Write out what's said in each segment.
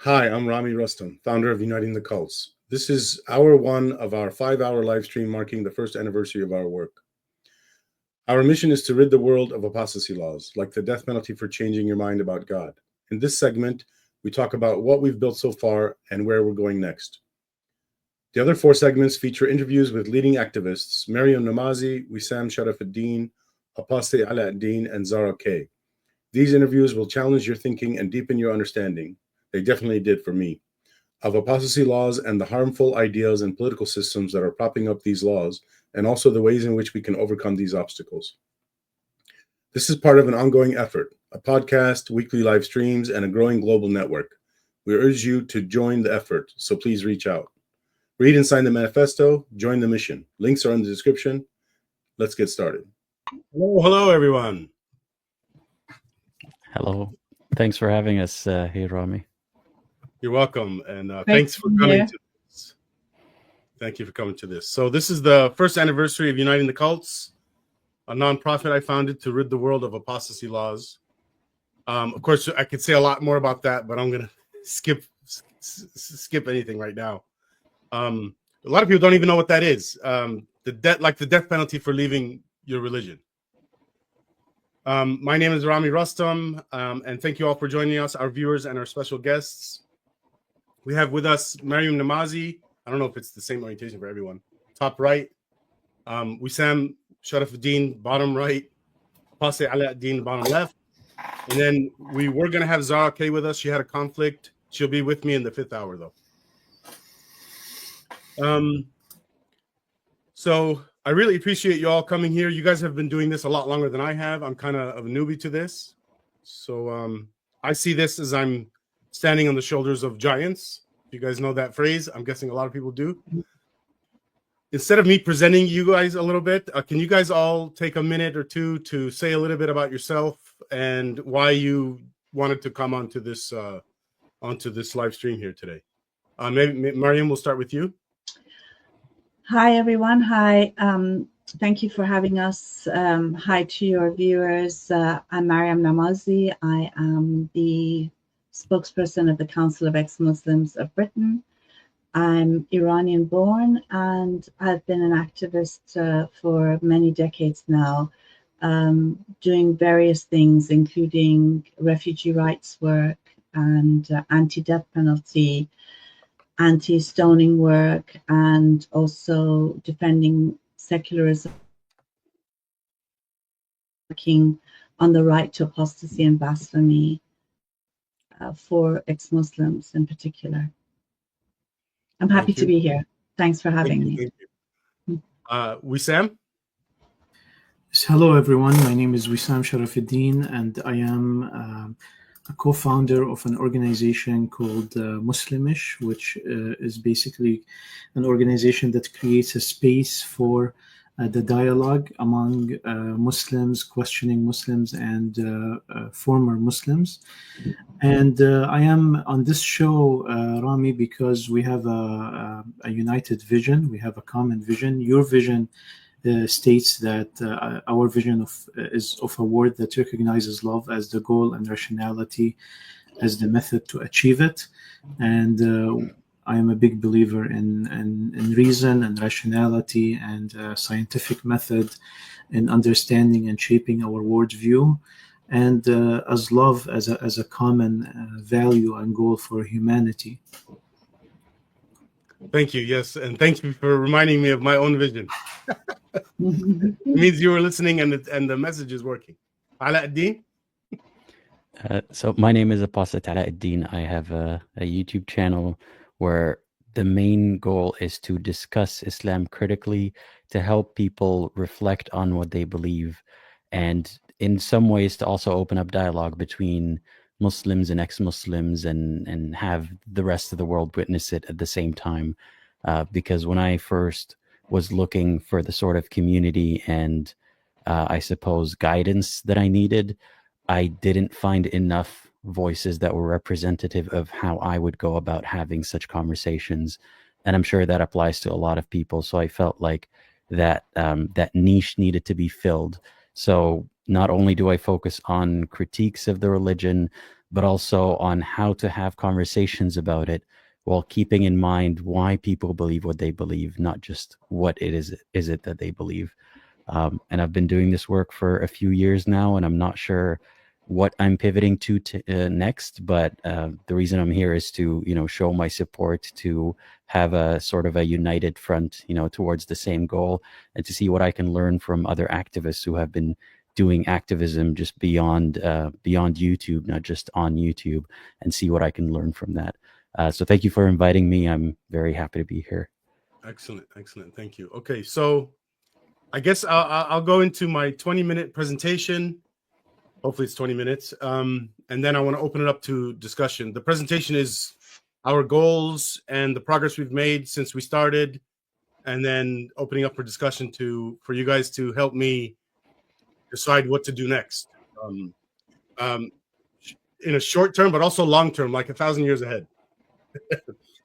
Hi, I'm Rami Rustam, founder of Uniting the Cults. This is hour one of our 5-hour live stream marking the first anniversary of our work. Our mission is to rid the world of apostasy laws, like the death penalty for changing your mind about God. In this segment, we talk about what we've built so far and where we're going next. The other 4 segments feature interviews with leading activists, Maryam Namazie, Wissam Charafeddine, Apostate Aladdin, and Zara Kay. These interviews will challenge your thinking and deepen your understanding. They definitely did for me, of apostasy laws and the harmful ideas and political systems that are propping up these laws, and also the ways in which we can overcome these obstacles. This is part of an ongoing effort, a podcast, weekly live streams, and a growing global network. We urge you to join the effort, so please reach out. Read and sign the manifesto, join the mission. Links are in the description. Let's get started. Hello, everyone. Hello. Thanks for having us here, Rami. You're welcome, and thanks for coming to this. Thank you for coming to this. So this is the first anniversary of Uniting the Cults, a nonprofit I founded to rid the world of apostasy laws. Of course, I could say a lot more about that, but I'm going to skip anything right now. A lot of people don't even know what that is. The death penalty for leaving your religion. My name is Rami Rustam, and thank you all for joining us, our viewers and our special guests. We have with us Maryam Namazie. I don't know if it's the same orientation for everyone. Top right. Wissam Charafeddine, bottom right. Apostate Aladdin, bottom left. And then we were going to have Zara Kay with us. She had a conflict. She'll be with me in the 5th hour, though. So I really appreciate you all coming here. You guys have been doing this a lot longer than I have. I'm kind of a newbie to this. So I see this as I'm standing on the shoulders of giants. You guys know that phrase. I'm guessing a lot of people do. Instead of me presenting you guys a little bit, can you guys all take a minute or two to say a little bit about yourself and why you wanted to come onto this live stream here today? Maybe Maryam, we'll start with you. Hi, everyone. Hi. Thank you for having us. Hi to your viewers. I'm Maryam Namazie. I am the spokesperson of the Council of Ex-Muslims of Britain. I'm Iranian born, and I've been an activist for many decades now, doing various things, including refugee rights work and anti-death penalty, anti-stoning work, and also defending secularism, working on the right to apostasy and blasphemy for ex-Muslims in particular. I'm happy to be here. Thanks for having me. Thank you. Wissam? Hello, everyone. My name is Wissam Charafeddine, and I am a co-founder of an organization called Muslimish, which is basically an organization that creates a space for the dialogue among Muslims, questioning Muslims, and former Muslims. And I am on this show, Rami, because we have a united vision. We have a common vision. Your vision states that our vision is of a world that recognizes love as the goal and rationality as the method to achieve it. And I am a big believer in reason and rationality and scientific method in understanding and shaping our worldview, and as love as a common value and goal for humanity. Thank you. Yes, and thank you for reminding me of my own vision. It means you were listening and the message is working. Aladdin? So my name is Apostate Aladdin. I have a YouTube channel where the main goal is to discuss Islam critically, to help people reflect on what they believe, and in some ways to also open up dialogue between Muslims and ex-Muslims and have the rest of the world witness it at the same time. Because when I first was looking for the sort of community and I suppose guidance that I needed, I didn't find enough voices that were representative of how I would go about having such conversations. And I'm sure that applies to a lot of people. So I felt like that that niche needed to be filled. So not only do I focus on critiques of the religion, but also on how to have conversations about it while keeping in mind why people believe what they believe, not just what it is it that they believe. And I've been doing this work for a few years now, and I'm not sure what I'm pivoting to next, but the reason I'm here is to, show my support, to have a sort of a united front, towards the same goal, and to see what I can learn from other activists who have been doing activism just beyond YouTube, not just on YouTube, and see what I can learn from that. So thank you for inviting me. I'm very happy to be here. Excellent. Thank you. Okay, so I guess I'll go into my 20-minute presentation. Hopefully it's 20 minutes. And then I want to open it up to discussion. The presentation is our goals and the progress we've made since we started, and then opening up for discussion for you guys to help me decide what to do next. In a short term, but also long term, like 1,000 years ahead.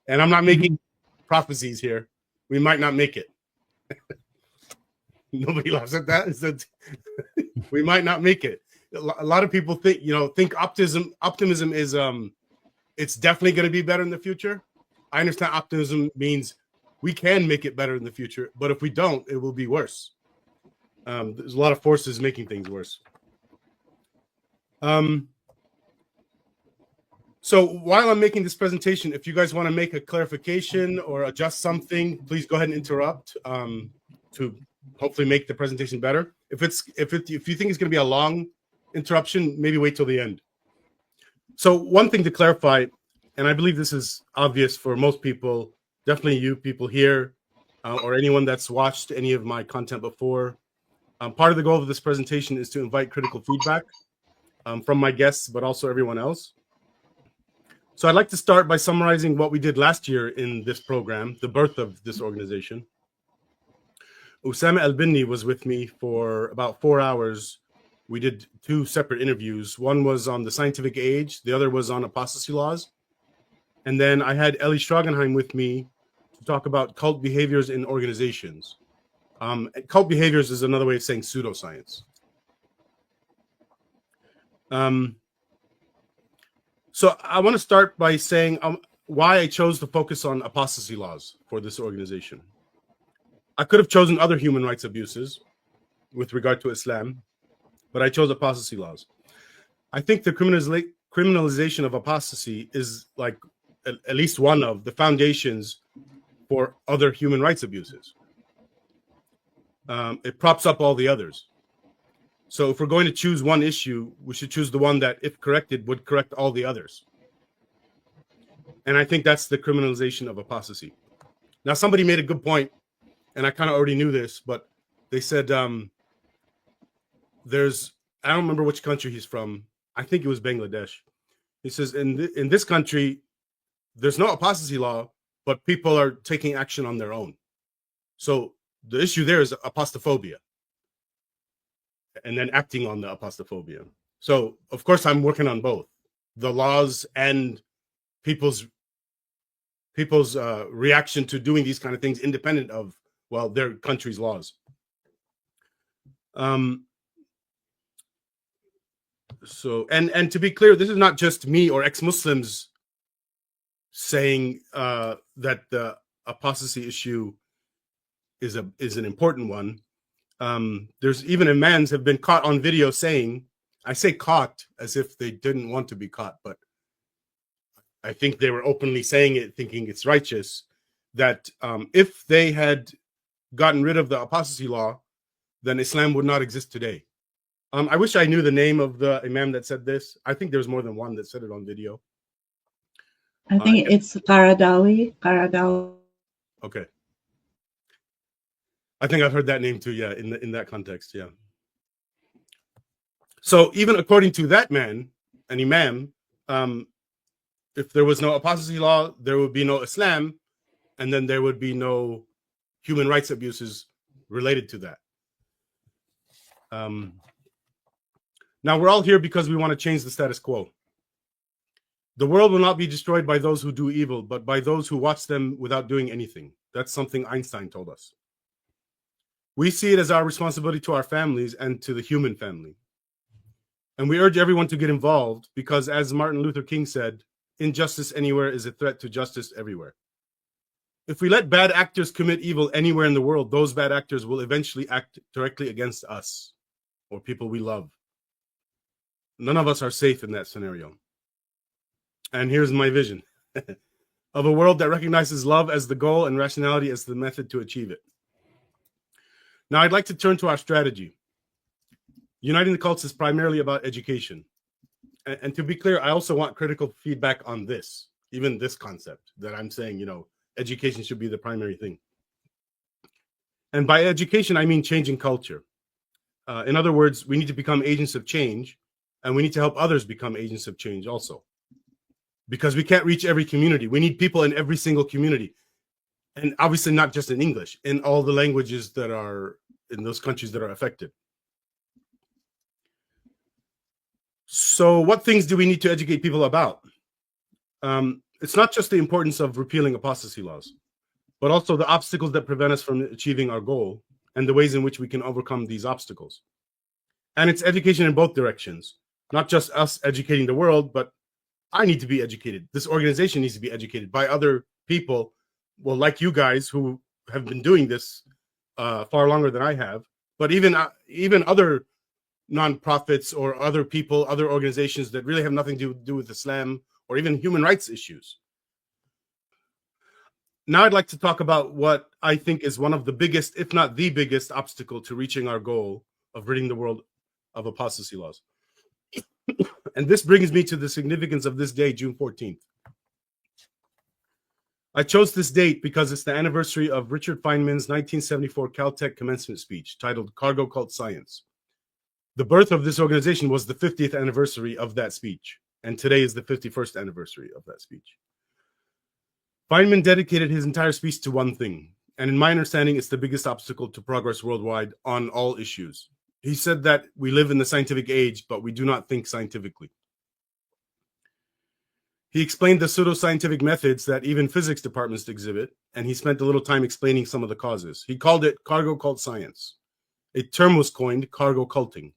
And I'm not making prophecies here. We might not make it. Nobody laughs at that. That we might not make it. A lot of people think optimism is it's definitely going to be better in the future. I understand optimism means we can make it better in the future, but if we don't, it will be worse. There's a lot of forces making things worse. So while I'm making this presentation, if you guys want to make a clarification or adjust something, please go ahead and interrupt to hopefully make the presentation better. If you think it's going to be a long interruption, maybe wait till the end. So one thing to clarify, and I believe this is obvious for most people, definitely you people here, or anyone that's watched any of my content before. Part of the goal of this presentation is to invite critical feedback from my guests, but also everyone else. So I'd like to start by summarizing what we did last year in this program, the birth of this organization. Wissam Al-Binni was with me for about 4 hours. We did 2 separate interviews. One was on the scientific age. The other was on apostasy laws. And then I had Ellie Schragenheim with me to talk about cult behaviors in organizations. Cult behaviors is another way of saying pseudoscience. So I want to start by saying why I chose to focus on apostasy laws for this organization. I could have chosen other human rights abuses with regard to Islam, but I chose apostasy laws. I think the criminalization of apostasy is like at least one of the foundations for other human rights abuses. It props up all the others. So if we're going to choose one issue, we should choose the one that, if corrected, would correct all the others. And I think that's the criminalization of apostasy. Now, somebody made a good point, and I kind of already knew this, but they said I don't remember which country he's from. I think it was Bangladesh. He says, in this country, there's no apostasy law, but people are taking action on their own. So the issue there is apostophobia, and then acting on the apostophobia. So, of course, I'm working on both the laws and people's reaction to doing these kind of things, independent of, well, their country's laws. So, and to be clear, this is not just me or ex-Muslims saying that the apostasy issue is an important one. There's even imams have been caught on video saying, I say caught as if they didn't want to be caught, but I think they were openly saying it, thinking it's righteous, that if they had gotten rid of the apostasy law, then Islam would not exist today. I wish I knew the name of the imam that said this. I think there's more than one that said it on video. I think it's Qaradawi. Okay. I think I've heard that name too, yeah, in that context, yeah. So even according to that man, an imam, if there was no apostasy law, there would be no Islam, and then there would be no human rights abuses related to that. Now, we're all here because we want to change the status quo. The world will not be destroyed by those who do evil, but by those who watch them without doing anything. That's something Einstein told us. We see it as our responsibility to our families and to the human family. And we urge everyone to get involved because, as Martin Luther King said, injustice anywhere is a threat to justice everywhere. If we let bad actors commit evil anywhere in the world, those bad actors will eventually act directly against us or people we love. None of us are safe in that scenario. And here's my vision of a world that recognizes love as the goal and rationality as the method to achieve it. Now, I'd like to turn to our strategy. Uniting the Cults is primarily about education. And to be clear, I also want critical feedback on this, even this concept that I'm saying, you know, education should be the primary thing. And by education, I mean changing culture. In other words, we need to become agents of change, and we need to help others become agents of change also. Because we can't reach every community. We need people in every single community. And obviously not just in English, in all the languages that are in those countries that are affected. So what things do we need to educate people about? It's not just the importance of repealing apostasy laws, but also the obstacles that prevent us from achieving our goal and the ways in which we can overcome these obstacles. And it's education in both directions, not just us educating the world, but I need to be educated. This organization needs to be educated by other people, well, like you guys who have been doing this far longer than I have, but even other nonprofits or other people, other organizations that really have nothing to do with Islam or even human rights issues. Now I'd like to talk about what I think is one of the biggest, if not the biggest, obstacle to reaching our goal of ridding the world of apostasy laws. And this brings me to the significance of this day, June 14th. I chose this date because it's the anniversary of Richard Feynman's 1974 Caltech commencement speech titled Cargo Cult Science. The birth of this organization was the 50th anniversary of that speech, and today is the 51st anniversary of that speech. Feynman dedicated his entire speech to one thing, and in my understanding, it's the biggest obstacle to progress worldwide on all issues. He said that we live in the scientific age, but we do not think scientifically. He explained the pseudoscientific methods that even physics departments exhibit, and he spent a little time explaining some of the causes. He called it cargo cult science. A term was coined, cargo culting.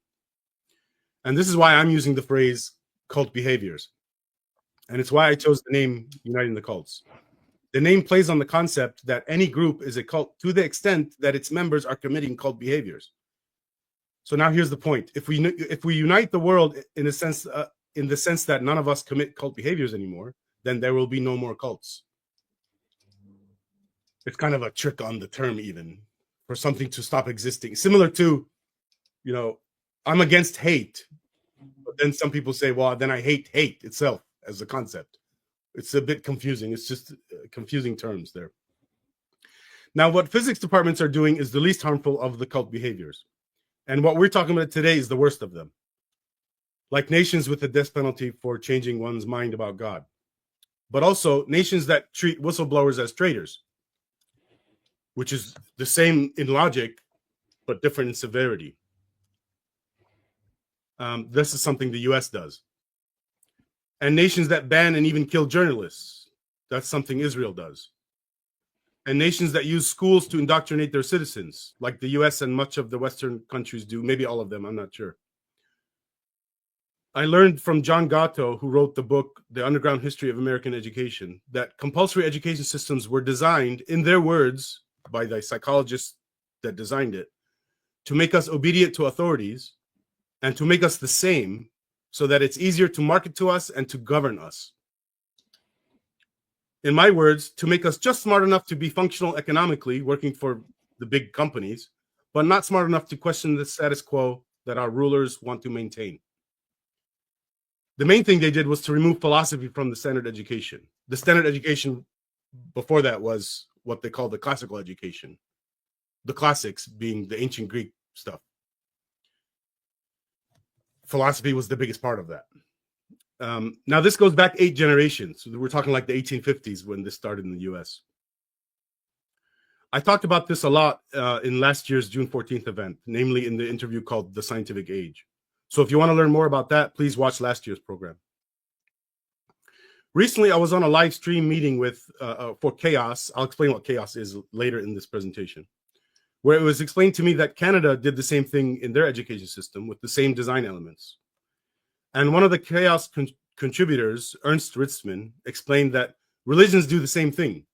And this is why I'm using the phrase cult behaviors. And it's why I chose the name Uniting the Cults. The name plays on the concept that any group is a cult to the extent that its members are committing cult behaviors. So now here's the point. If we unite the world in the sense that none of us commit cult behaviors anymore, then there will be no more cults. It's kind of a trick on the term even for something to stop existing. Similar to, you know, I'm against hate, but then some people say, well, then I hate hate itself as a concept. It's a bit confusing. It's just confusing terms there. Now, what physics departments are doing is the least harmful of the cult behaviors. And what we're talking about today is the worst of them. Like nations with the death penalty for changing one's mind about God, but also nations that treat whistleblowers as traitors, which is the same in logic, but different in severity. This is something the US does. And nations that ban and even kill journalists, that's something Israel does. And nations that use schools to indoctrinate their citizens, like the US and much of the Western countries do, maybe all of them, I'm not sure. I learned from John Gatto, who wrote the book, The Underground History of American Education, that compulsory education systems were designed, in their words, by the psychologists that designed it, to make us obedient to authorities and to make us the same so that it's easier to market to us and to govern us. In my words, to make us just smart enough to be functional economically, working for the big companies, but not smart enough to question the status quo that our rulers want to maintain. The main thing they did was to remove philosophy from the standard education. The standard education before that was what they call the classical education. The classics being the ancient Greek stuff. Philosophy was the biggest part of that. Now, this goes back 8 generations. We're talking like the 1850s when this started in the US. I talked about this a lot in last year's June 14th event, namely in the interview called The Scientific Age. So if you want to learn more about that, please watch last year's program. Recently, I was on a live stream meeting with for Chaos. I'll explain what Chaos is later in this presentation, where it was explained to me that Canada did the same thing in their education system with the same design elements. And one of the chaos contributors, Ernst Ritzman, explained that religions do the same thing.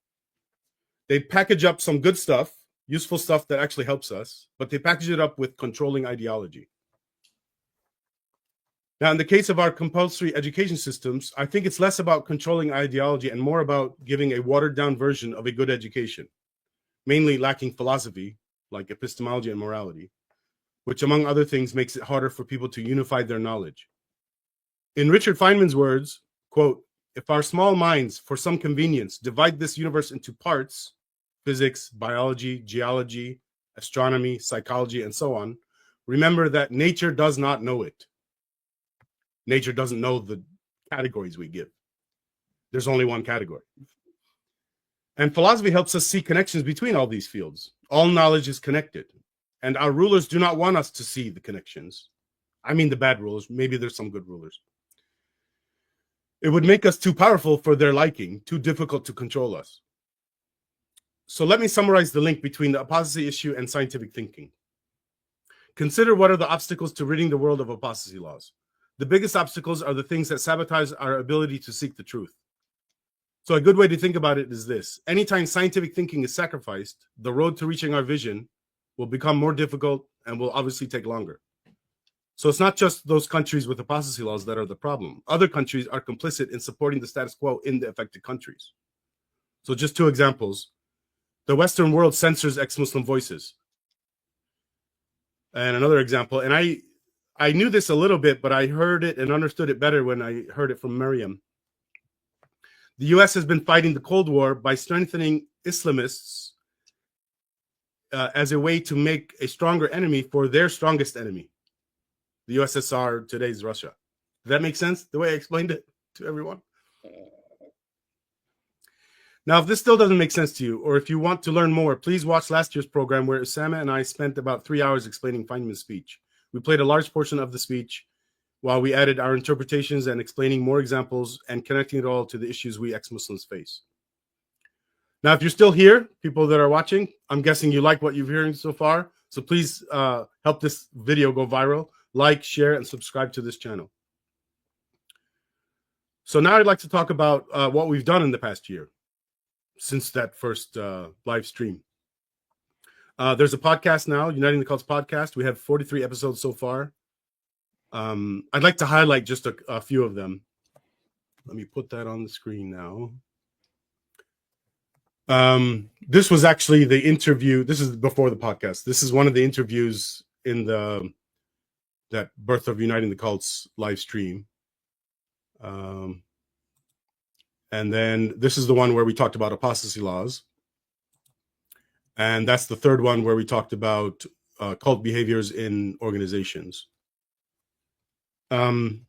They package up some good stuff, useful stuff that actually helps us, but they package it up with controlling ideology. Now, in the case of our compulsory education systems, I think it's less about controlling ideology and more about giving a watered-down version of a good education, mainly lacking philosophy, like epistemology and morality, which, among other things, makes it harder for people to unify their knowledge. In Richard Feynman's words, quote, "If our small minds, for some convenience, divide this universe into parts, physics, biology, geology, astronomy, psychology, and so on, remember that nature does not know it. Nature doesn't know the categories we give. There's only one category." And philosophy helps us see connections between all these fields. All knowledge is connected. And our rulers do not want us to see the connections. I mean the bad rulers. Maybe there's some good rulers. It would make us too powerful for their liking, too difficult to control us. So let me summarize the link between the apostasy issue and scientific thinking. Consider what are the obstacles to ridding the world of apostasy laws. The biggest obstacles are the things that sabotage our ability to seek the truth. So a good way to think about it is this. Anytime scientific thinking is sacrificed, the road to reaching our vision will become more difficult and will obviously take longer. So it's not just those countries with apostasy laws that are the problem. Other countries are complicit in supporting the status quo in the affected countries. So just two examples. The Western world censors ex-Muslim voices. And another example, and I knew this a little bit, but I heard it and understood it better when I heard it from Maryam. The US has been fighting the Cold War by strengthening Islamists as a way to make a stronger enemy for their strongest enemy. The USSR, today's Russia. Does that make sense, the way I explained it to everyone? Now, if this still doesn't make sense to you, or if you want to learn more, please watch last year's program where Usama and I spent about 3 hours explaining Feynman's speech. We played a large portion of the speech while we added our interpretations and explaining more examples and connecting it all to the issues we ex-Muslims face. Now, if you're still here, people that are watching, I'm guessing you like what you're hearing so far. So please help this video go viral. Like, share, and subscribe to this channel. So now I'd like to talk about what we've done in the past year since that first live stream. There's a podcast now, Uniting the Cults podcast. We have 43 episodes so far. I'd like to highlight just a few of them. Let me put that on the screen now. This was actually the interview. This is before the podcast. This is one of the interviews in that Birth of Uniting the Cults live stream. And then this is the one where we talked about apostasy laws. And that's the third one where we talked about cult behaviors in organizations. And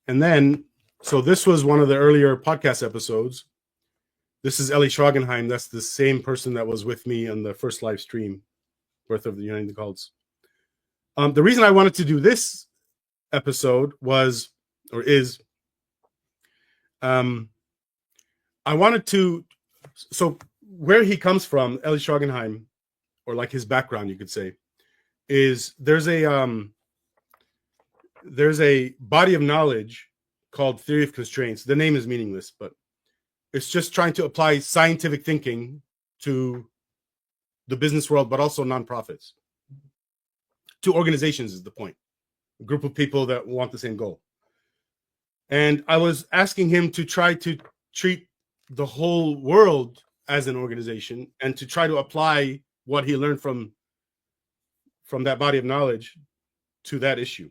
then, so this was one of the earlier podcast episodes. This is Ellie Schragenheim. That's the same person that was with me on the first live stream, Birth of the Uniting the Cults. The reason I wanted to do this episode was, or is, I wanted to, so where he comes from, Ellie Schragenheim, or like his background, you could say, is there's a body of knowledge called theory of constraints. The name is meaningless, but it's just trying to apply scientific thinking to the business world, but also nonprofits. To organizations is the point. A group of people that want the same goal. And I was asking him to try to treat the whole world as an organization and to try to apply what he learned from that body of knowledge to that issue.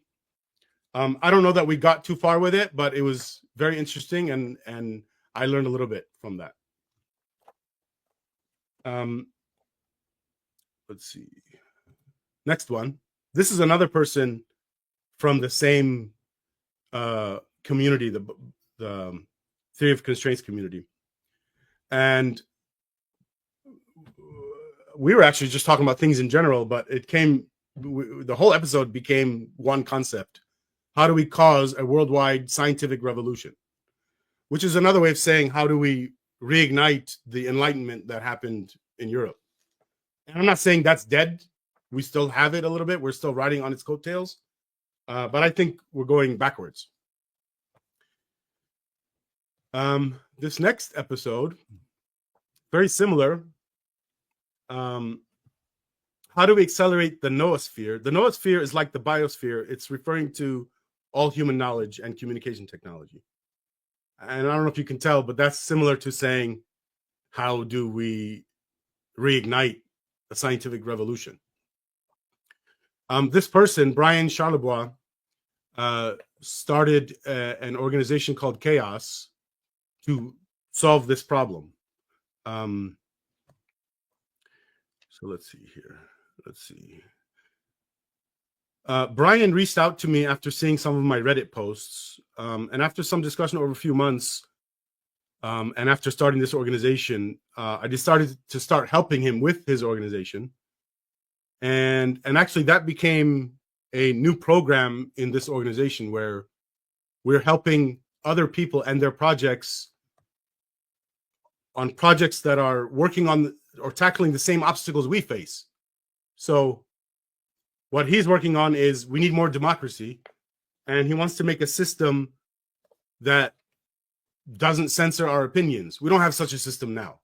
I don't know that we got too far with it, but it was very interesting, and I learned a little bit from that. Let's see. Next one. This is another person from the same community, the theory of constraints community. And we were actually just talking about things in general, but the whole episode became one concept. How do we cause a worldwide scientific revolution? Which is another way of saying, how do we reignite the Enlightenment that happened in Europe? And I'm not saying that's dead. We still have it a little bit. We're still riding on its coattails. But I think we're going backwards. This next episode, very similar. How do we accelerate the noosphere? The noosphere is like the biosphere. It's referring to all human knowledge and communication technology. And I don't know if you can tell, but that's similar to saying, how do we reignite a scientific revolution? This person, Brian Charlebois, started an organization called Chaos to solve this problem. So let's see here. Let's see. Brian reached out to me after seeing some of my Reddit posts, and after some discussion over a few months, and after starting this organization, I decided to start helping him with his organization, and actually that became a new program in this organization where we're helping other people and their projects on projects that are working on or tackling the same obstacles we face. So what he's working on is we need more democracy, and he wants to make a system that doesn't censor our opinions. We don't have such a system now.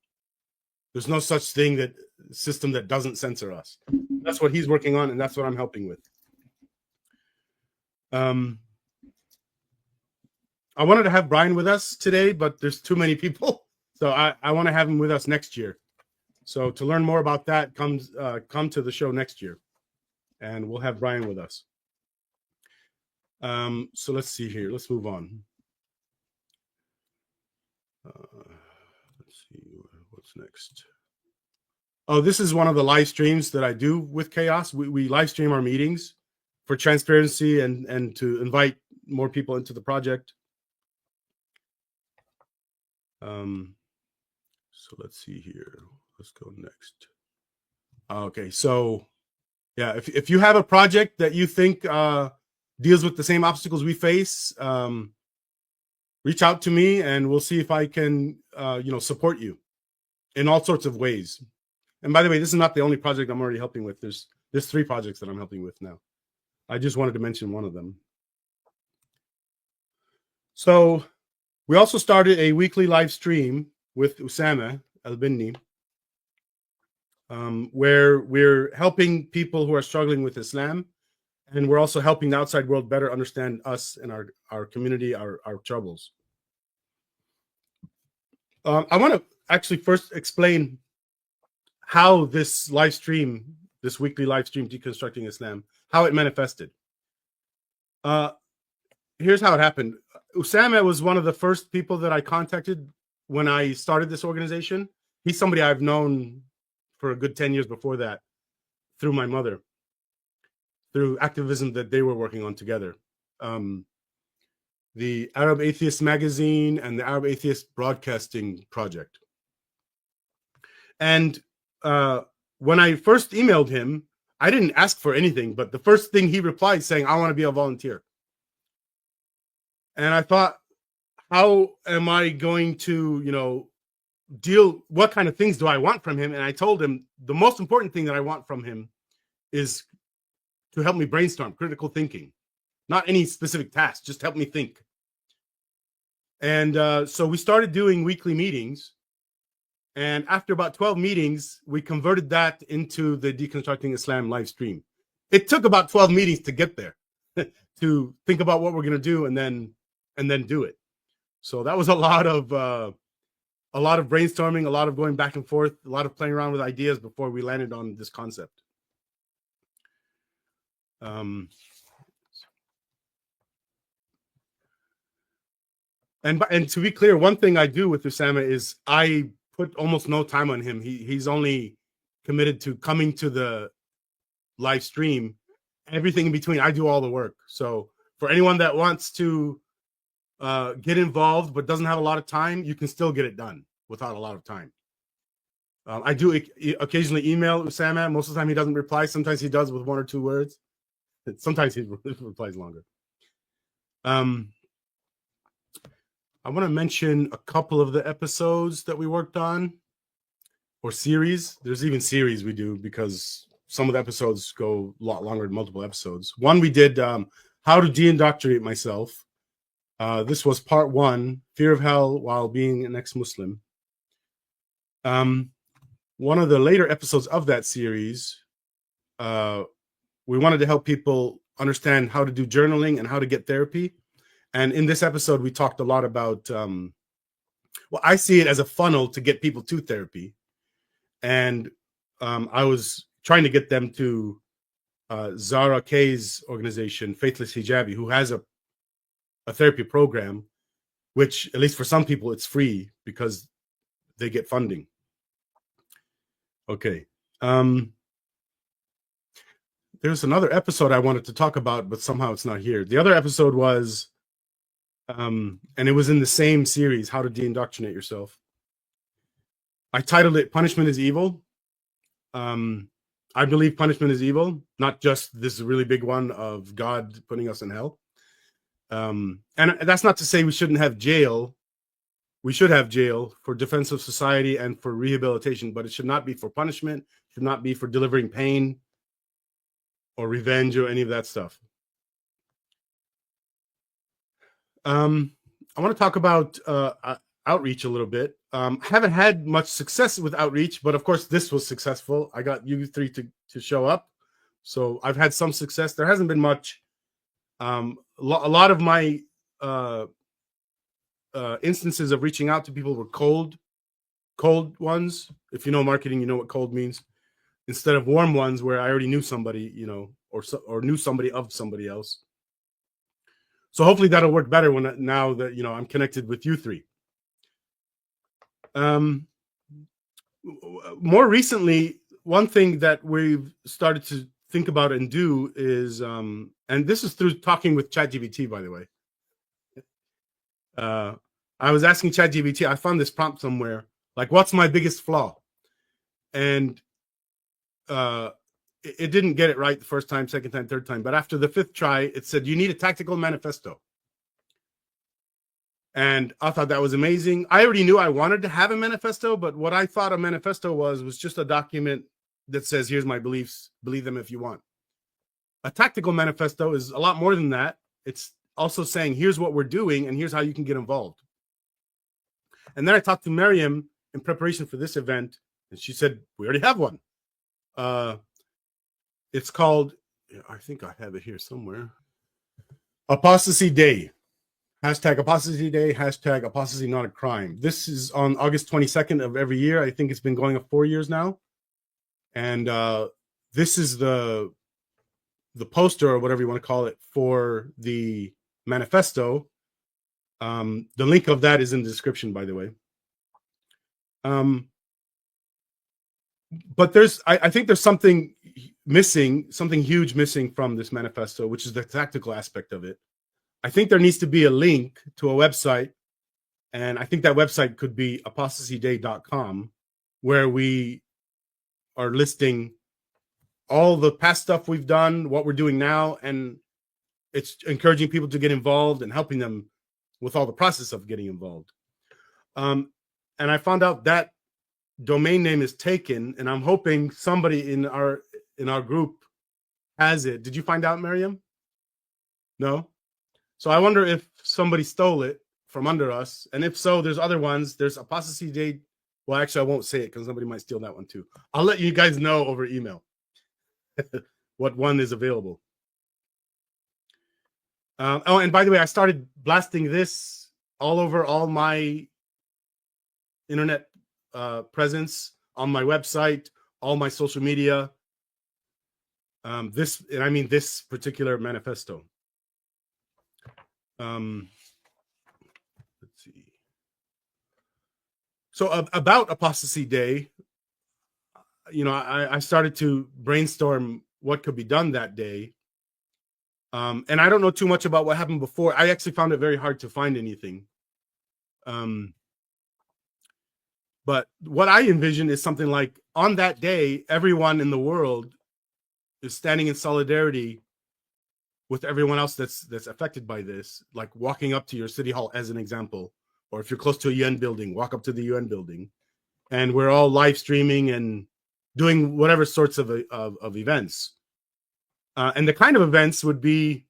There's no such thing that system that doesn't censor us. That's what he's working on, and that's what I'm helping with. I wanted to have Brian with us today, but there's too many people, so I want to have him with us next year. So to learn more about that, come to the show next year, and we'll have Brian with us. So let's see here. Let's move on. Let's see what's next. Oh, this is one of the live streams that I do with Chaos. We live stream our meetings for transparency and to invite more people into the project. So let's see here. Let's go next. Okay, so yeah, if you have a project that you think deals with the same obstacles we face, reach out to me and we'll see if I can support you in all sorts of ways. And by the way, this is not the only project I'm already helping with. There's 3 projects that I'm helping with now. I just wanted to mention one of them. So we also started a weekly live stream with Wissam Al-Binni, where we're helping people who are struggling with Islam, and we're also helping the outside world better understand us and our community, our troubles. I want to actually first explain how this live stream, this weekly live stream, Deconstructing Islam, how it manifested. Here's how it happened. Usama was one of the first people that I contacted when I started this organization. He's somebody I've known for a good 10 years before that through my mother, through activism that they were working on together. The Arab Atheist Magazine and the Arab Atheist Broadcasting Project. And when I first emailed him, I didn't ask for anything, but the first thing he replied saying, I want to be a volunteer. And I thought, how am I going to, what kind of things do I want from him? And I told him the most important thing that I want from him is to help me brainstorm, critical thinking, not any specific task, just help me think. And so we started doing weekly meetings. And after about 12 meetings, we converted that into the Deconstructing Islam live stream. It took about 12 meetings to get there, to think about what we're going to do and then do it. So that was a lot of brainstorming, a lot of going back and forth, a lot of playing around with ideas before we landed on this concept. And to be clear, one thing I do with Usama is I put almost no time on him. He's only committed to coming to the live stream. Everything in between, I do all the work. So for anyone that wants to get involved but doesn't have a lot of time, you can still get it done without a lot of time. I do occasionally email Usama. Most of the time he doesn't reply. Sometimes he does with 1 or 2 words. Sometimes he replies longer. I want to mention a couple of the episodes that we worked on, or series. There's even series we do because some of the episodes go a lot longer than multiple episodes. One we did, how to de-indoctrinate myself. This was part 1, Fear of Hell While Being an Ex-Muslim. One of the later episodes of that series, we wanted to help people understand how to do journaling and how to get therapy. And in this episode, we talked a lot about, well, I see it as a funnel to get people to therapy. And I was trying to get them to Zara Kay's organization, Faithless Hijabi, who has a therapy program, which, at least for some people, it's free because they get funding. Okay. There's another episode I wanted to talk about, but somehow it's not here. The other episode was, and it was in the same series, How to De-Indoctrinate Yourself. I titled it Punishment is Evil. I believe punishment is evil, not just this really big one of God putting us in hell. And that's not to say we shouldn't have jail. We should have jail for defense of society and for rehabilitation, but it should not be for punishment, should not be for delivering pain or revenge or any of that stuff. I want to talk about outreach a little bit. I haven't had much success with outreach, but of course this was successful. I got you 3 to show up. So I've had some success. There hasn't been much. A lot of my instances of reaching out to people were cold ones. If you know marketing, you know what cold means. Instead of warm ones where I already knew somebody, you know, or knew somebody of somebody else. So hopefully that'll work better now that, you know, I'm connected with you 3. More recently, one thing that we've started to think about and do is, and this is through talking with ChatGPT, by the way. I was asking ChatGPT, I found this prompt somewhere, like, what's my biggest flaw? And it didn't get it right the first time, second time, third time. But after the 5th try, it said, you need a tactical manifesto. And I thought that was amazing. I already knew I wanted to have a manifesto, but what I thought a manifesto was just a document that says, here's my beliefs, believe them if you want. A tactical manifesto is a lot more than that. It's also saying, here's what we're doing, and here's how you can get involved. And then I talked to Maryam in preparation for this event, and she said, we already have one. It's called, I think I have it here somewhere, Apostasy Day. Hashtag Apostasy Day, hashtag Apostasy Not a Crime. This is on August 22nd of every year. I think it's been going up 4 years now. And this is the poster, or whatever you want to call it, for the manifesto. The link of that is in the description, by the way. But I think there's something missing, something huge missing from this manifesto, which is the tactical aspect of it. I think there needs to be a link to a website, and I think that website could be apostasyday.com, where we are listing all the past stuff we've done, what we're doing now, and it's encouraging people to get involved and helping them with all the process of getting involved. And I found out that domain name is taken, and I'm hoping somebody in our group has it. Did you find out, Maryam? No? So I wonder if somebody stole it from under us. And if so, there's other ones. There's Apostasy Day. Well, actually, I won't say it because somebody might steal that one too. I'll let you guys know over email what one is available. Oh, and by the way, I started blasting this all over all my internet presence, on my website, all my social media. This particular manifesto. Let's see. So about Apostasy Day, you know, I started to brainstorm what could be done that day. And I don't know too much about what happened before. I actually found it very hard to find anything. But what I envision is something like, on that day, everyone in the world is standing in solidarity with everyone else that's affected by this, like walking up to your city hall as an example, or if you're close to a UN building, walk up to the UN building, and we're all live streaming and doing whatever sorts of events. And the kind of events would be,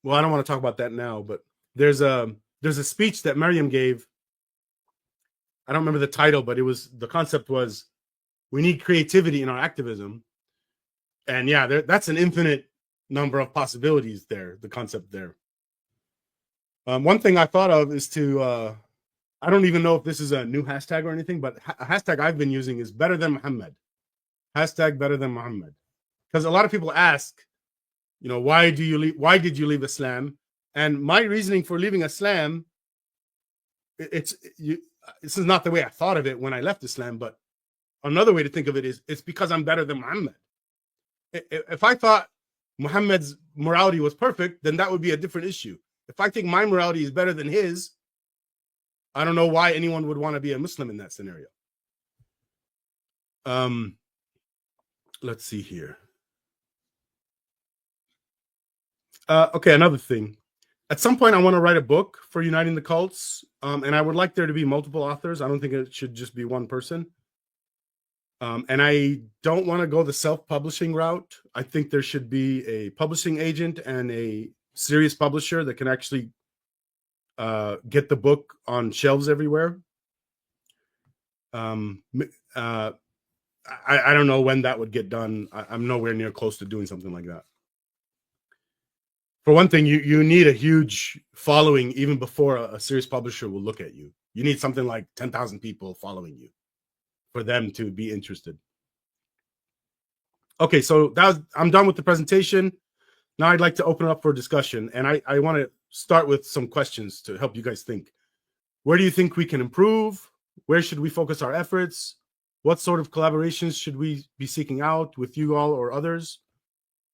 well, I don't want to talk about that now, but there's a speech that Maryam gave. I don't remember the title, but the concept was, we need creativity in our activism. And yeah, that's an infinite number of possibilities there, the concept there. One thing I thought of is to, I don't even know if this is a new hashtag or anything, but a hashtag I've been using is better than Muhammad. Hashtag better than Muhammad. Because a lot of people ask, you know, why did you leave Islam? And my reasoning for leaving Islam, this is not the way I thought of it when I left Islam, but another way to think of it is, it's because I'm better than Muhammad. If I thought Muhammad's morality was perfect, then that would be a different issue. If I think my morality is better than his, I don't know why anyone would want to be a Muslim in that scenario. Let's see here. Okay, another thing. At some point, I want to write a book for Uniting the Cults, and I would like there to be multiple authors. I don't think it should just be one person. And I don't want to go the self-publishing route. I think there should be a publishing agent and a serious publisher that can actually get the book on shelves everywhere. I don't know when that would get done. I'm nowhere near close to doing something like that. For one thing, you need a huge following even before a serious publisher will look at you. You need something like 10,000 people following you for them to be interested. Okay, so I'm done with the presentation. Now I'd like to open it up for discussion, and I want to start with some questions to help you guys think. Where do you think we can improve? Where should we focus our efforts? What sort of collaborations should we be seeking out with you all or others?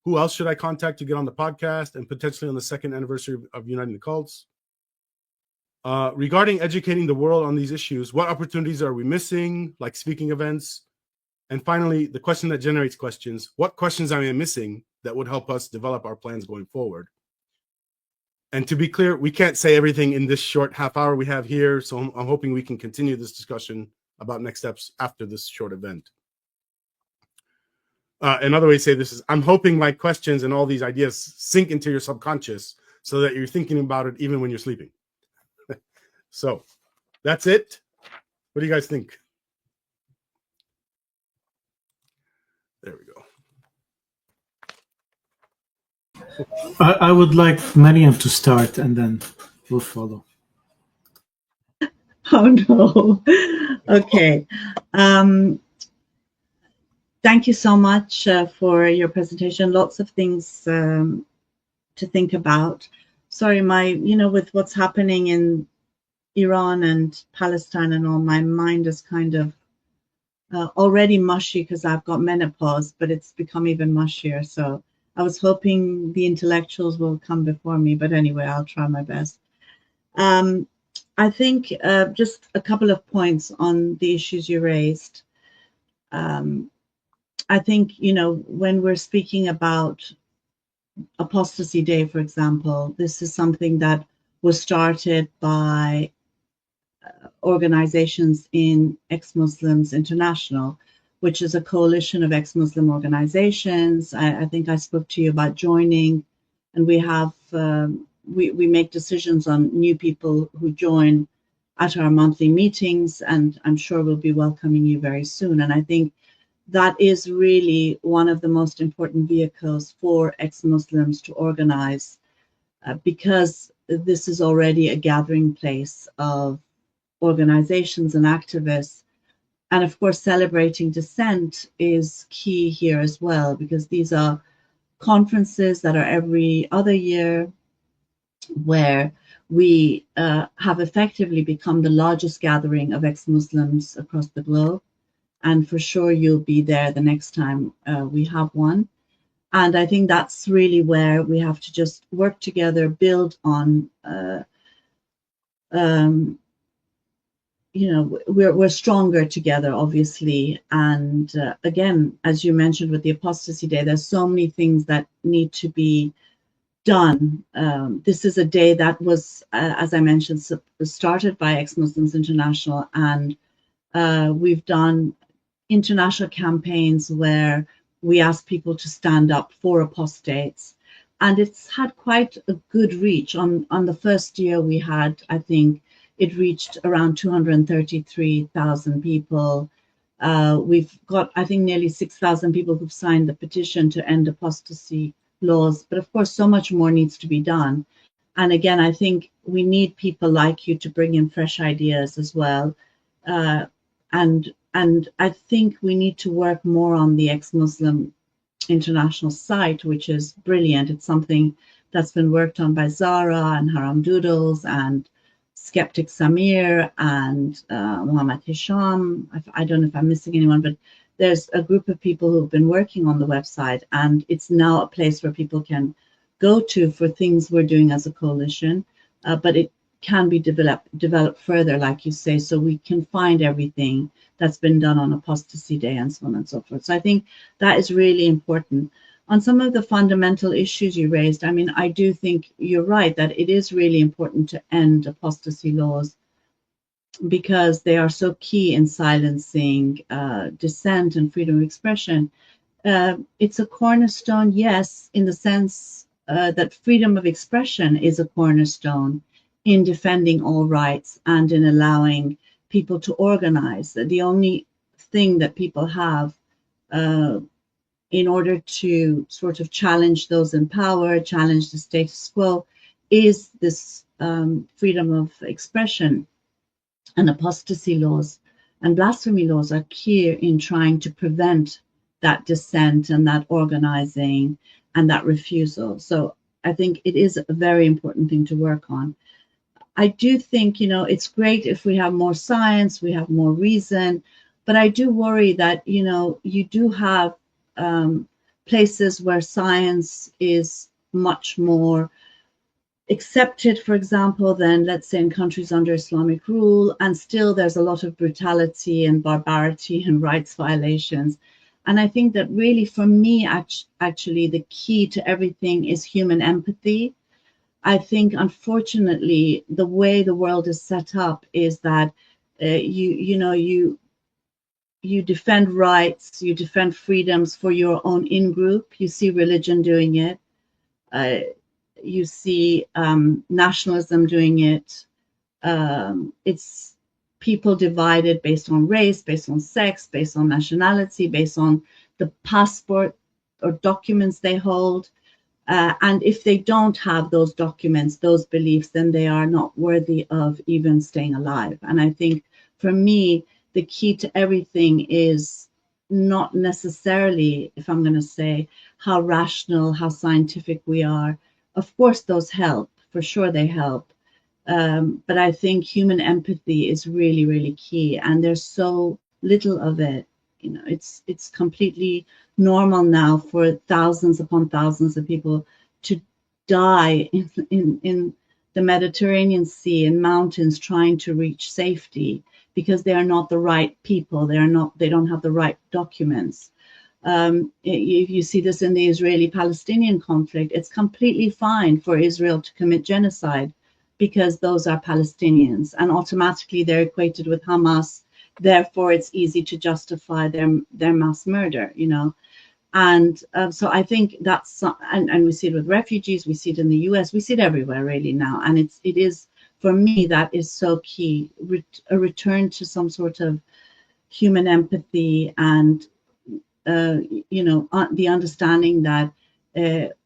Who else should I contact to get on the podcast and potentially on the second anniversary of Uniting the Cults? Regarding educating the world on these issues, what opportunities are we missing, like speaking events? And finally, the question that generates questions, what questions am I missing that would help us develop our plans going forward? And to be clear, we can't say everything in this short half hour we have here, so I'm hoping we can continue this discussion about next steps after this short event. Another way to say this is, I'm hoping my questions and all these ideas sink into your subconscious so that you're thinking about it even when you're sleeping. So that's it. What do you guys think? There we go. I would like Maryam to start, and then we'll follow. Oh no. Okay. Thank you so much for your presentation. Lots of things to think about. Sorry, with what's happening in Iran and Palestine and all, my mind is kind of already mushy because I've got menopause, but it's become even mushier. So I was hoping the intellectuals will come before me, but anyway, I'll try my best. I think just a couple of points on the issues you raised. I think, when we're speaking about Apostasy Day, for example, this is something that was started by organizations in Ex-Muslims International, which is a coalition of ex-Muslim organizations. I think I spoke to you about joining, and we have we make decisions on new people who join at our monthly meetings, and I'm sure we'll be welcoming you very soon. And I think that is really one of the most important vehicles for ex-Muslims to organize, because this is already a gathering place of organizations and activists. And of course, celebrating dissent is key here as well, because these are conferences that are every other year, where we have effectively become the largest gathering of ex-Muslims across the globe. And for sure, you'll be there the next time we have one. And I think that's really where we have to just work together, build on, we're stronger together, obviously. And again, as you mentioned with the Apostasy Day, there's so many things that need to be done. This is a day that was, as I mentioned, started by Ex-Muslims International, and we've done international campaigns where we ask people to stand up for apostates. and it's had quite a good reach. On the first year we had, I think it reached around 233,000 people. We've got, I think, nearly 6,000 people who've signed the petition to end apostasy laws. But of course, so much more needs to be done. And again, I think we need people like you to bring in fresh ideas as well. And I think we need to work more on the ex-Muslim international site, which is brilliant. It's something that's been worked on by Zara and Haram Doodles and Skeptic Samir and Muhammad Hisham. I don't know if I'm missing anyone, but there's a group of people who've been working on the website, and it's now a place where people can go to for things we're doing as a coalition, but it can be developed further, like you say, so we can find everything that's been done on Apostasy Day and so on and so forth. So I think that is really important. On some of the fundamental issues you raised, I mean, I do think you're right that it is really important to end apostasy laws because they are so key in silencing dissent and freedom of expression. It's a cornerstone, yes, in the sense that freedom of expression is a cornerstone in defending all rights and in allowing people to organize. The only thing that people have in order to sort of challenge those in power, challenge the status quo, is this freedom of expression. And apostasy laws and blasphemy laws are key in trying to prevent that dissent and that organizing and that refusal. So I think it is a very important thing to work on. I do think, you know, it's great if we have more science, we have more reason, but I do worry that, you know, you do have places where science is much more accepted, for example, than, let's say, in countries under Islamic rule, and still there's a lot of brutality and barbarity and rights violations. And I think that really, for me, actually, the key to everything is human empathy. I think, unfortunately, the way the world is set up is that you defend rights, you defend freedoms for your own in-group. You see religion doing it. You see nationalism doing it. It's people divided based on race, based on sex, based on nationality, based on the passport or documents they hold. And if they don't have those documents, those beliefs, then they are not worthy of even staying alive. And I think, for me, the key to everything is not necessarily, if I'm going to say, how rational, how scientific we are. Of course, those help. For sure, they help. But I think human empathy is really, really key. And there's so little of it. You know, it's completely normal now for thousands upon thousands of people to die in the Mediterranean Sea, in mountains, trying to reach safety because they are not the right people. They don't have the right documents. You see this in the Israeli-Palestinian conflict. It's completely fine for Israel to commit genocide because those are Palestinians, and automatically they're equated with Hamas. Therefore, it's easy to justify their mass murder, you know. And so I think that's, and we see it with refugees, we see it in the US, we see it everywhere really now. And it is, for me, that is so key, a return to some sort of human empathy and, you know, the understanding that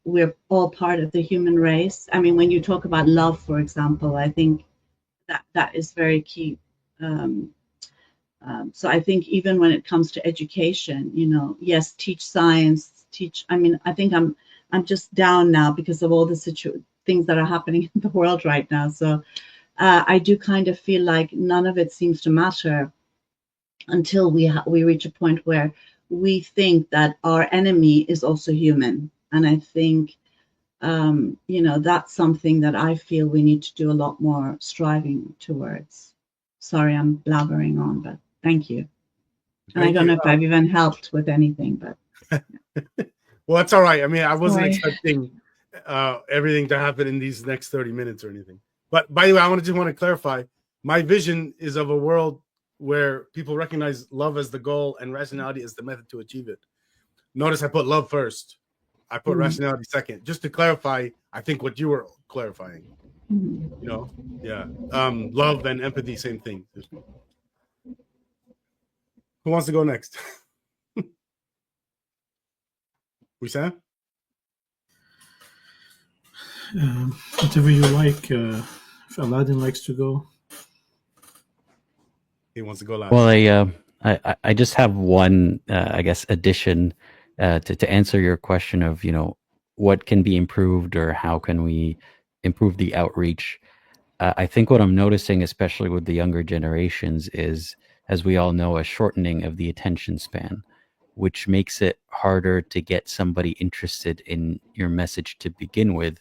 we're all part of the human race. I mean, when you talk about love, for example, I think that is very key. So I think even when it comes to education, you know, yes, teach science, I mean, I think I'm just down now because of all the things that are happening in the world right now. So I do kind of feel like none of it seems to matter until we reach a point where we think that our enemy is also human. And I think, you know, that's something that I feel we need to do a lot more striving towards. Sorry, I'm blabbering on, but thank you. And I don't know if I've even helped with anything, but. Well, that's all right. I mean, I wasn't expecting everything to happen in these next 30 minutes or anything. But by the way, I want to clarify, my vision is of a world where people recognize love as the goal and rationality as the method to achieve it. Notice I put love first. I put rationality second, just to clarify. I think what you were clarifying. Yeah. Love and empathy, same thing. Who wants to go next? Wissam? Whatever you like. If Aladdin likes to go. He wants to go last. Well, I just have one, I guess, addition to answer your question of, what can be improved or how can we improve the outreach. I think what I'm noticing, especially with the younger generations, is, as we all know, a shortening of the attention span, which makes it harder to get somebody interested in your message to begin with,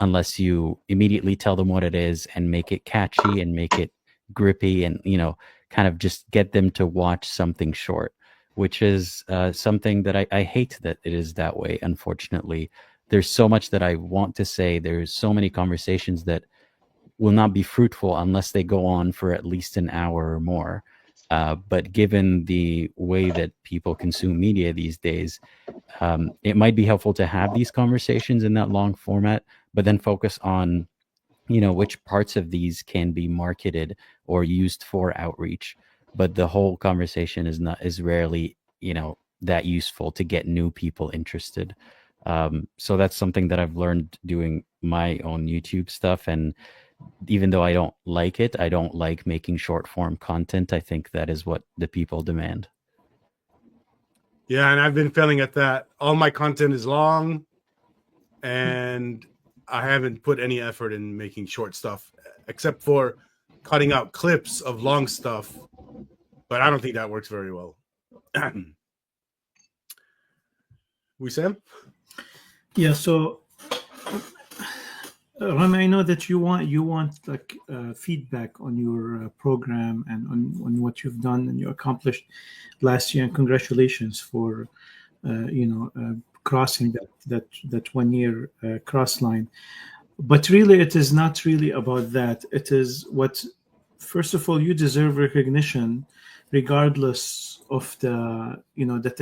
unless you immediately tell them what it is and make it catchy and make it grippy and, kind of just get them to watch something short, which is something that I hate that it is that way, unfortunately. There's so much that I want to say. There's so many conversations that will not be fruitful unless they go on for at least an hour or more. But given the way that people consume media these days, it might be helpful to have these conversations in that long format, but then focus on, which parts of these can be marketed or used for outreach. But the whole conversation is rarely, that useful to get new people interested. So that's something that I've learned doing my own YouTube stuff. And even though I don't like it, I don't like making short form content. I think that is what the people demand. Yeah, and I've been failing at that. All my content is long, and I haven't put any effort in making short stuff, except for cutting out clips of long stuff. But I don't think that works very well. Wissam? Yeah, so Rami, I know that you want like feedback on your program and on what you've done and you accomplished last year, and congratulations for crossing that 1 year cross line. But really, it is not really about that. It is what, first of all, you deserve recognition, regardless of the the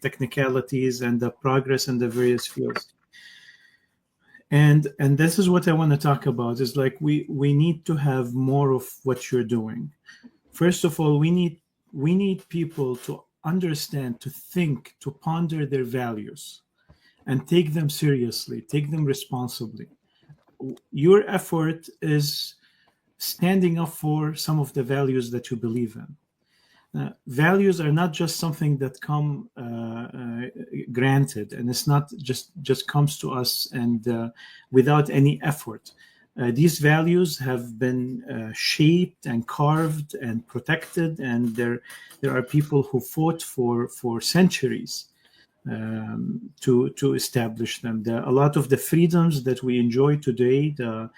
technicalities and the progress in the various fields. And this is what I want to talk about, is like we need to have more of what you're doing. First of all, we need people to understand, to think, to ponder their values and take them seriously, take them responsibly. Your effort is standing up for some of the values that you believe in. Values are not just something that come granted, and it's not just comes to us and without any effort. These values have been shaped and carved and protected, and there are people who fought for centuries to establish them. A lot of the freedoms that we enjoy today, the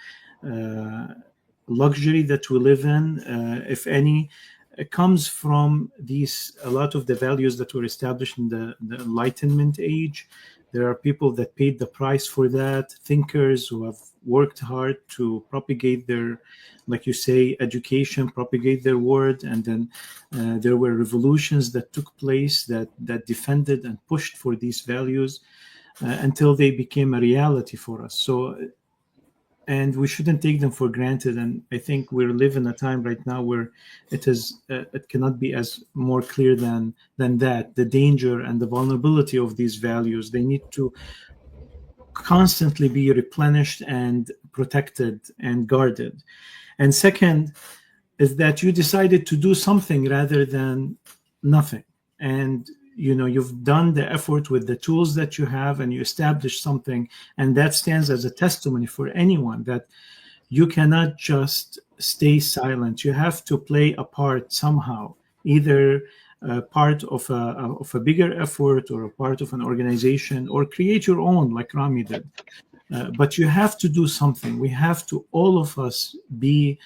luxury that we live in, if any, it comes from a lot of the values that were established in the Enlightenment age. There are people that paid the price for that, thinkers who have worked hard to propagate their, like you say, education, propagate their word. And then there were revolutions that took place that defended and pushed for these values until they became a reality for us. And we shouldn't take them for granted. And I think we're living a time right now where it cannot be as more clear than that. The danger and the vulnerability of these values, they need to constantly be replenished and protected and guarded. And second is that you decided to do something rather than nothing. And you've done the effort with the tools that you have, and you established something, and that stands as a testimony for anyone that you cannot just stay silent. You have to play a part somehow, either part of a bigger effort or a part of an organization, or create your own like Rami did. But you have to do something. We have to, all of us, be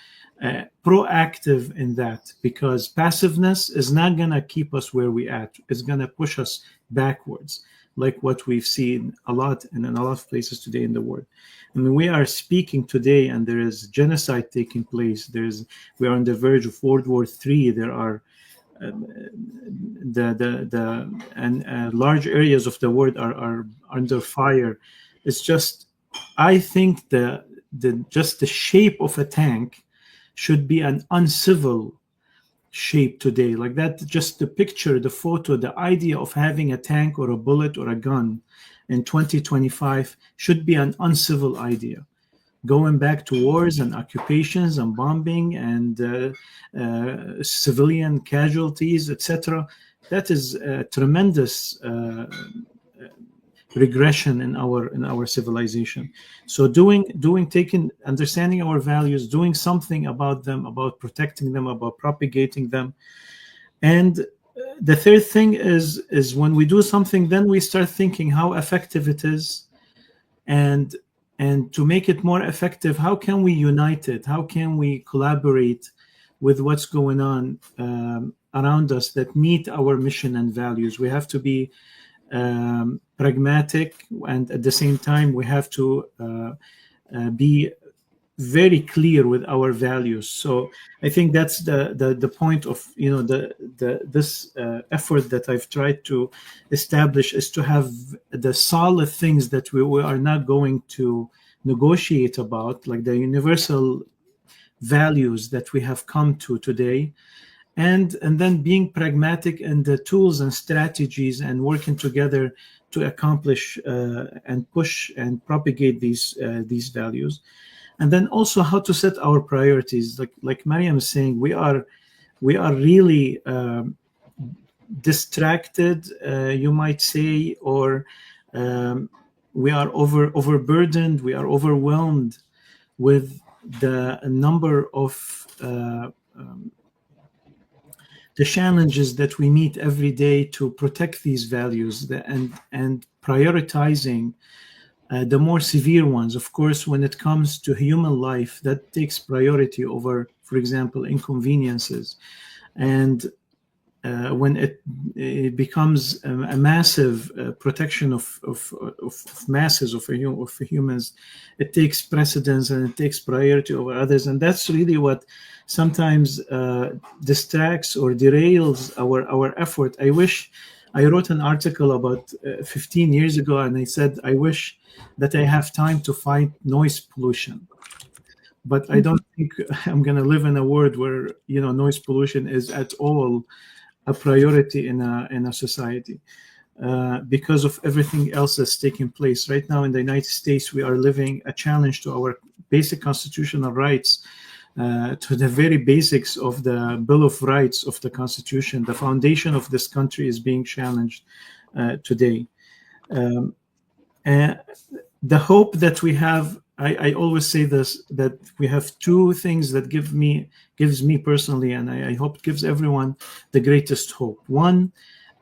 proactive in that, because passiveness is not going to keep us where we at. It's going to push us backwards, like what we've seen a lot in a lot of places today in the world. I mean, we are speaking today, and there is genocide taking place. We are on the verge of World War III. There are large areas of the world are under fire. It's just, I think just the shape of a tank should be an uncivil shape today. Like that, just the picture, the photo, the idea of having a tank or a bullet or a gun in 2025 should be an uncivil idea. Going back to wars and occupations and bombing and civilian casualties, etc. That is a tremendous regression in our civilization. So understanding our values, doing something about them, about protecting them, about propagating them. And the third thing is when we do something, then we start thinking how effective it is, and to make it more effective, how can we unite it? How can we collaborate with what's going on around us that meet our mission and values? We have to be pragmatic, and at the same time, we have to be very clear with our values. So I think that's the point of this effort that I've tried to establish, is to have the solid things that we are not going to negotiate about, like the universal values that we have come to today, and then being pragmatic in the tools and strategies and working together to accomplish and push and propagate these values. And then also how to set our priorities. Like Maryam is saying, we are really distracted, you might say, or we are overburdened, we are overwhelmed with the number of the challenges that we meet every day to protect these values, and prioritizing the more severe ones. Of course, when it comes to human life, that takes priority over, for example, inconveniences. And when it becomes a massive protection of masses of humans, it takes precedence and it takes priority over others. And that's really what sometimes distracts or derails our effort. I wrote an article about 15 years ago, and I said, I wish that I have time to fight noise pollution. But I don't think I'm going to live in a world where noise pollution is at all a priority in a society, because of everything else that's taking place right now in the United States. We are living a challenge to our basic constitutional rights, to the very basics of the Bill of Rights of the Constitution. The foundation of this country is being challenged today. And the hope that we have, I always say this, that we have two things that gives me personally, and I hope it gives everyone the greatest hope. One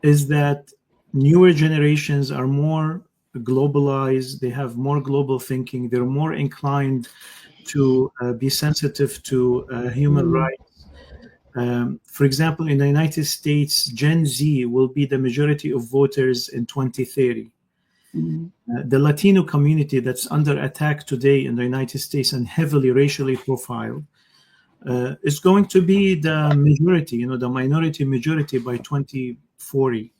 is that newer generations are more globalized, they have more global thinking, they're more inclined to be sensitive to human rights. For example, in the United States, Gen Z will be the majority of voters in 2030. The Latino community that's under attack today in the United States and heavily racially profiled is going to be the majority, the minority majority by 2040.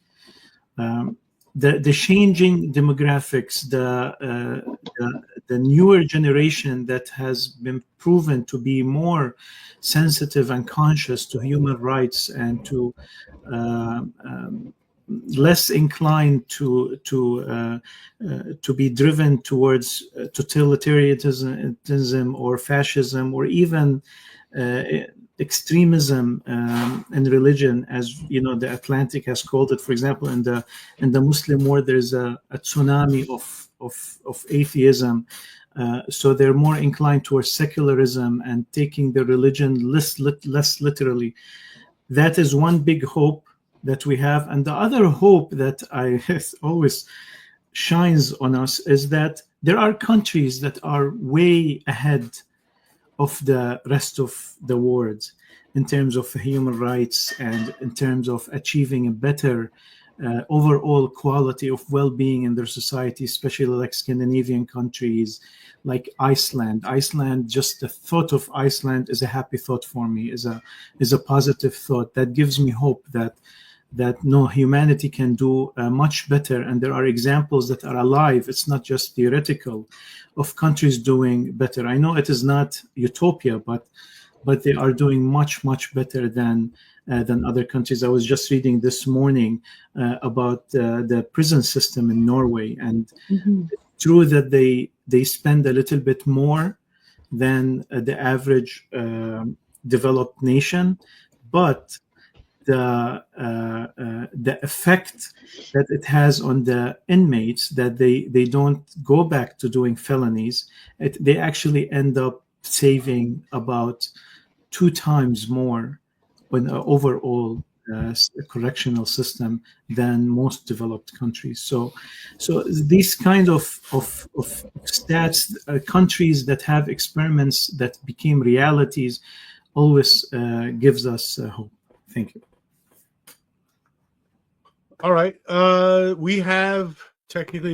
The changing demographics, the newer generation that has been proven to be more sensitive and conscious to human rights and to less inclined to be driven towards totalitarianism or fascism or even extremism in religion, as the Atlantic has called it. For example, in the Muslim world, there's a tsunami of atheism. So they're more inclined towards secularism and taking the religion less literally. That is one big hope that we have. And the other hope that always shines on us is that there are countries that are way ahead of the rest of the world in terms of human rights and in terms of achieving a better overall quality of well-being in their society, especially like Scandinavian countries, like Iceland. Iceland, just the thought of Iceland is a happy thought for me, is a positive thought that gives me hope that no, humanity can do much better, and there are examples that are alive. It's not just theoretical, of countries doing better. I know it is not utopia, but they are doing much better than other countries. I was just reading this morning about the prison system in Norway, and it's true that they spend a little bit more than the average developed nation, but the effect that it has on the inmates, that they don't go back to doing felonies, they actually end up saving about 2 times more on the overall correctional system than most developed countries. So these kind of stats, countries that have experiments that became realities, always gives us hope. Thank you. All right. We have technically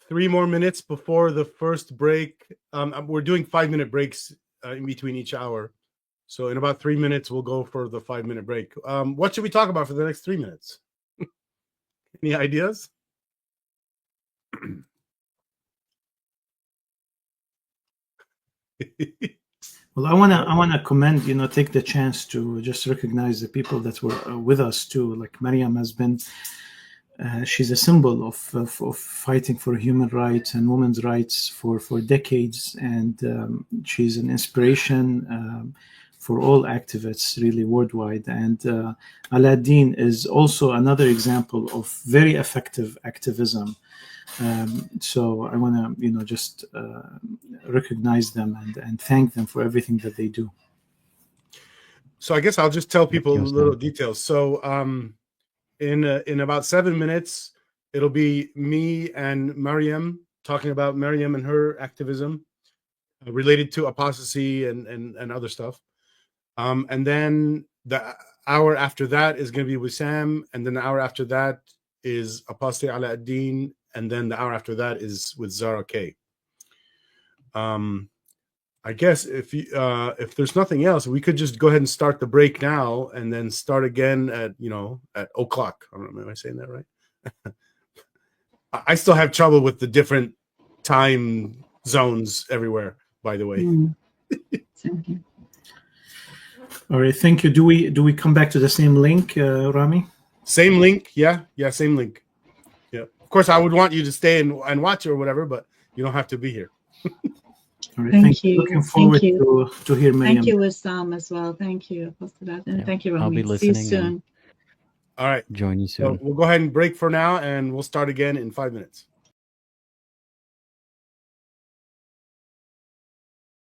3 more minutes before the first break. We're doing 5-minute breaks in between each hour. So in about 3 minutes, we'll go for the 5-minute break. What should we talk about for the next 3 minutes? Any ideas? Well, I wanna commend, take the chance to just recognize the people that were with us too. Like Maryam has been, she's a symbol of fighting for human rights and women's rights for decades, and she's an inspiration for all activists really worldwide. And Aladdin is also another example of very effective activism. So I want to, just recognize them and thank them for everything that they do. So I guess I'll just tell people little details. So in about 7 minutes, it'll be me and Maryam talking about Maryam and her activism related to apostasy and other stuff. And then the hour after that is going to be Wissam, and then the hour after that is Apostate Aladdin, and then the hour after that is with Zara Kay. I guess if there's nothing else, we could just go ahead and start the break now, and then start again at o'clock. I don't know, am I saying that right? I still have trouble with the different time zones everywhere, by the way. Thank you. All right, thank you. Do we come back to the same link, Rami? Same link, yeah, same link. Yeah, of course, I would want you to stay and watch or whatever, but you don't have to be here. All right, thank you. Looking forward to hear Maryam. Thank you, Wissam, as well. Thank you, Apostate Aladdin. Yeah, Thank you, I'll Rami. be See you listening. soon. All right, Join you soon. so we'll go ahead and break for now, and we'll start again in 5 minutes.